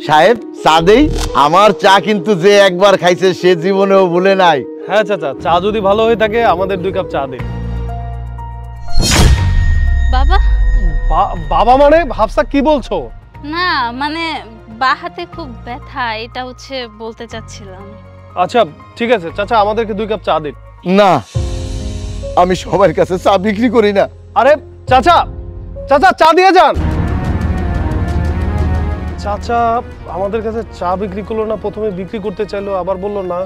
সাহেব চা দেই? আমার চা কিন্তু যে একবার খাইছে সে জীবনেও ভুলে নাই। হ্যাঁ চাচা, চা যদি ভালো হয়ে থাকে আমাদের 2 কাপ চা দিন। বাবা? বাবা মানে? হাফসা কি বলছো? না মানে বা হাতে খুব ব্যথা, এটা হচ্ছে বলতে চাচ্ছিলাম। আচ্ছা ঠিক আছে চাচা, আমাদেরকে 2 কাপ চা দিন। না, আমি সবার কাছে চা বিক্রি করি না। আরে চাচা, চাচা চা দিয়ে যান। চাচা আমাদের কাছে চা বিক্রি করলো না, প্রথমে বিক্রি করতে চাইলো আবার বললো না।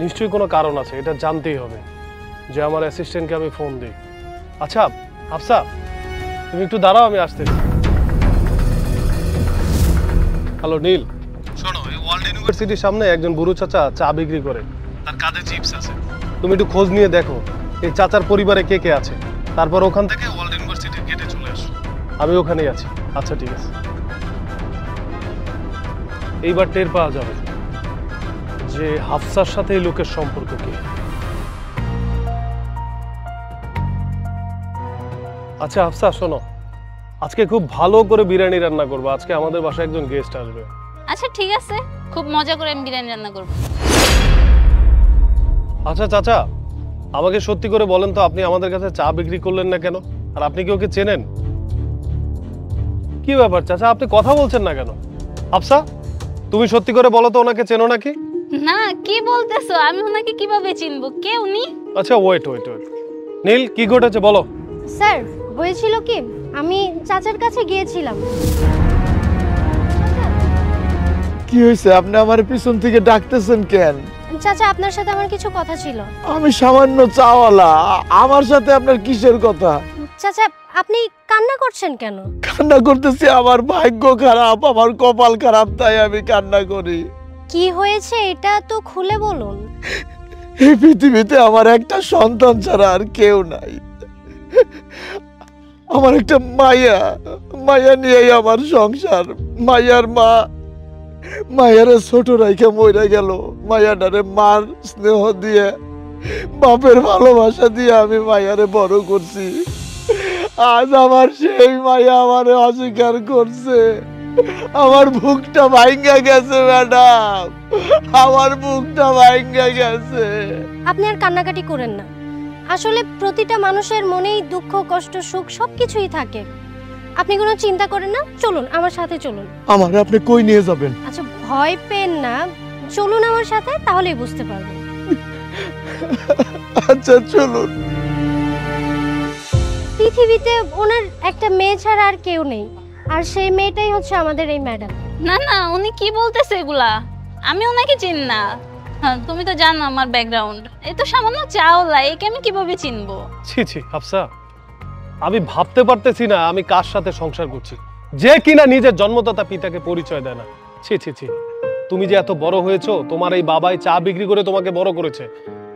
নিশ্চয়ই কোনো কারণ আছে, এটা জানতেই হবে। যে আমার অ্যাসিস্ট্যান্টকে আমি ফোন দিই। আচ্ছা হাফসা, তুমি একটু দাঁড়াও, আমি আসতেছি। হ্যালো নীল, শোনো, এই ওয়ার্ল্ড ইউনিভার্সিটির সামনে একজন বুড়ো চাচা চা বিক্রি করে, তার কাঁধে চিপস আছে। তুমি একটু খোঁজ নিয়ে দেখো এই চাচার পরিবারে কে কে আছে, তারপর ওখান থেকে ওয়ার্ল্ড ইউনিভার্সিটির গেটে চলে আসো। আমি ওখানেই আছি। আচ্ছা ঠিক আছে। এইবার টের পাওয়া যাবে যে হাফসার সাথে এই লোকের সম্পর্ক কি। আচ্ছা হাফসা শোনো, আজকে খুব ভালো করে বিরিয়ানি রান্না করবো। আজকে আমাদের বাসায় একজন গেস্ট আসবে। আচ্ছা ঠিক আছে, খুব মজা করে আমি বিরিয়ানি রান্না করব। আচ্ছা চাচা, আমাকে সত্যি করে বলেন তো, আপনি আমাদের কাছে চা বিক্রি করলেন না কেন? আর আপনি কি ওকে চেনেন? কি ব্যাপার চাচা, আপনি কথা বলছেন না কেন? হাফসা, তুমি সত্যি করে বলো তো, ওনাকে চেনো নাকি? না, কি বলতেছো? আমি ওনাকে কিভাবে চিনবো? কে উনি? আচ্ছা ওয়েট, নীল কি ঘটেছে বলো। স্যার হয়েছিল কি, আমি চাচার কাছে গিয়েছিলাম। কি হয়েছে? আপনি আমার পিছন থেকে ডাকতেছেন কেন? চাচা আপনার সাথে আমার কিছু কথা ছিল। আমি সামান্য চাওয়ালা, আমার সাথে আপনার কিসের কথা? চাচা আপনি কান্না করছেন কেন? কান্না করতেছি, আমার ভাগ্য খারাপ, আমার কপাল খারাপ, তাই আমি কান্না করি। কি হয়েছে এটা তো খুলে বলুন। এই পৃথিবীতে আমার একটা সন্তান ছাড়া আর কেউ নাই। আমার একটা মায়া নিয়েই আমার সংসার। মায়ারে ছোট রাইখা মইরা গেল। মায়াটারে মার স্নেহ দিয়ে, বাপের ভালোবাসা দিয়ে আমি মায়ারে বড় করছি। আজ আমার সেই মায়া আমারে অস্বীকার করছে। আমার বুকটা ভাঙ্গা গেছে ম্যাডাম, আমার বুকটা ভাঙ্গা গেছে। আপনি আর কান্নাকাটি করেন না। আসলে প্রতিটা মানুষের মনেই দুঃখ, কষ্ট, সুখ সবকিছুই থাকে। আপনি কোনো চিন্তা করেন না, চলুন আমার সাথে চলুন। আমার আপনি কই নিয়ে যাবেন? আচ্ছা ভয় পেন না, চলুন আমার সাথে, তাহলেই বুঝতে পারবেন। আচ্ছা চলুন। পৃথিবীতে ওনার একটা মেয়ে ছাড়া আর কেউ নেই, আর সেই মেয়েটাই হচ্ছে আমাদের এই ম্যাডাম। না না, উনি কি বলতেছে এগুলা? আমি ওনাকে চিনি না। হ্যাঁ, তুমি তো জানো আমার ব্যাকগ্রাউন্ড। এই তো সামান্য চাওলা, একে আমি কিভাবে চিনবো? ছি হাফসা, আমি ভাবতে পারতেছি না আমি কার সাথে সংসার করছি, যে কিনা নিজের জন্মদাতা পিতাকে পরিচয় দেয় না। ছি, তুমি যে এত বড় হয়েছো, তোমার এই বাবাই চা বিক্রি করে তোমাকে বড় করেছে।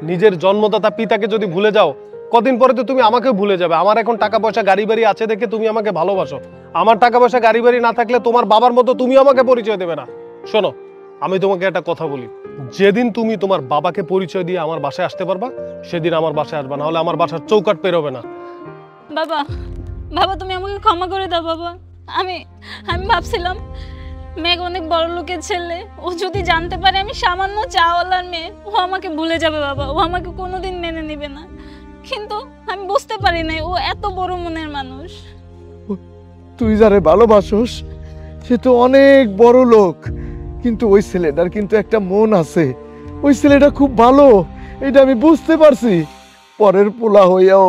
নিজের জন্মদাতা পিতাকে যদি ভুলে যাও, কদিন পরে তো তুমি আমাকে ভুলে যাবে। আমার এখন টাকা পয়সা গাড়ি বাড়ি আছে দেখে তুমি আমাকে ভালোবাসো। আমার টাকা পয়সা গাড়ি বাড়ি না থাকলে তোমার বাবার মতো তুমি আমাকে পরিচয় দেবে না। শোনো, আমি তোমাকে একটা কথা বলি, যেদিন তুমি তোমার বাবাকে পরিচয় দিয়ে আমার বাসায় আসতে পারবা, সেদিন আমার বাসায় আসবা, না হলে আমার বাসার চৌকাট পেরোবে না। বাবা তুমি আমাকে ক্ষমা করে দাও বাবা। আমি ভাবছিলাম মেঘ অনেক বড় লোকের ছেলে, ও যদি জানতে পারে আমি সামান্য চাওয়ালার মেয়ে, ও আমাকে ভুলে যাবে বাবা, ও আমাকে কোনোদিন মেনে নেবে না। কিন্তু আমি বুঝতে পারি নাই ও এত বড় মনের মানুষ। তুই যারে ভালোবাসোস সে তো অনেক বড় লোক, কিন্তু ওই ছেলেটার কিন্তু একটা মন আছে। ওই ছেলেটা খুব ভালো, এটা আমি বুঝতে পারছি। পরের পোলা হইয়াও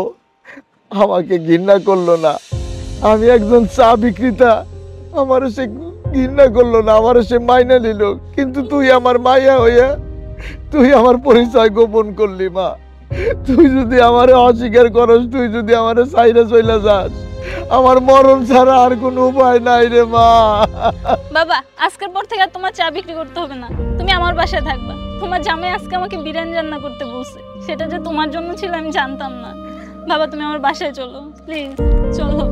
আমাকে ঘৃণা করলো না। আমি একজন চা বিক্রেতা, আমার সে ঘৃণা করলো না, আমার সে মাইনা নিল। কিন্তু তুই আমার মায়া হইয়া তুই আমার পরিচয় গোপন করলি। মা, তুই যদি আমারে অস্বীকার করস, তুই যদি আমারে সাইরা চইলা যাস, আমার মরণ ছাড়া আর কোনো উপায় নাই রে মা। বাবা আজকের পর থেকে আর তোমার চা বিক্রি করতে হবে না, তুমি আমার বাসায় থাকবা। তোমার জামাই আজকে আমাকে বিরিয়ানি রান্না করতে বলছে, সেটা যে তোমার জন্য ছিল আমি জানতাম না। বাবা তুমি আমার বাসায় চলো প্লিজ, চলো।